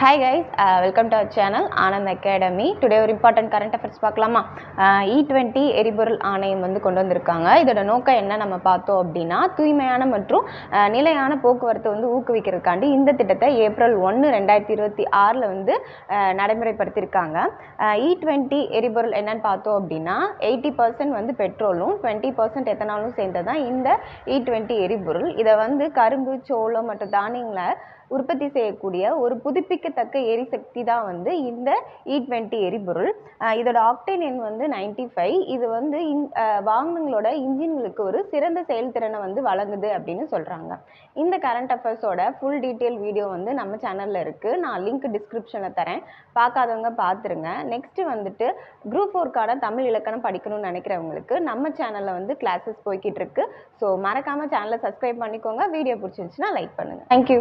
Hi guys, welcome to our channel Anand Academy. Today ஒரு important current affairs பார்க்கலாமா? E20 எரிபொருள் ஆணையம் வந்து கொண்டு வந்திருக்காங்க. இதோட நோக்கம் என்ன நம்ம பார்த்தோம் அப்படின்னா தூய்மையான மற்றும் நிலையான போக்குவரத்து வந்து ஊக்குவிக்கிறதுக்காண்டி இந்த திட்டத்தை ஏப்ரல் 1 2026ல வந்து நடைமுறைப்படுத்தியிருக்காங்க. E20 எரிபொருள் என்னன்னு பார்த்தோம் அப்படின்னா 80% வந்து பெட்ரோலும் 20% எத்தனாலும் சேர்ந்ததான் இந்த E20 எரிபொருள். இதை வந்து கரும்பு, சோளம் மற்றும் தானியங்களை உற்பத்தி செய்யக்கூடிய ஒரு புதுப்பிக்கத்தக்க எரிசக்தி தான் வந்து இந்த E20 எரிபொருள். இதோட ஆக்டேன் எண் வந்து 95. இது வந்து வாகனங்களோட இன்ஜின்களுக்கு ஒரு சிறந்த செயல்திறனை வந்து வழங்குது அப்படின்னு சொல்றாங்க. இந்த கரண்ட் அஃபேர்ஸோட ஃபுல் டீட்டெயில் வீடியோ வந்து நம்ம சேனல்ல இருக்கு. நான் லிங்க் டிஸ்கிரிப்ஷன்ல தரேன், பார்க்காதவங்க பார்த்துருங்க. நெக்ஸ்ட் வந்துட்டு குரூப் 4க்கான தமிழ் இலக்கணம் படிக்கணும்னு நினைக்கிறவங்களுக்கு நம்ம சேனல்ல வந்து கிளாஸஸ் போய்கிட்டு இருக்கு. ஸோ மறக்காம சேனலை சப்ஸ்கிரைப் பண்ணிக்கோங்க. வீடியோ பிடிச்சிருந்துச்சுன்னா லைக் பண்ணுங்க. தேங்க்யூ.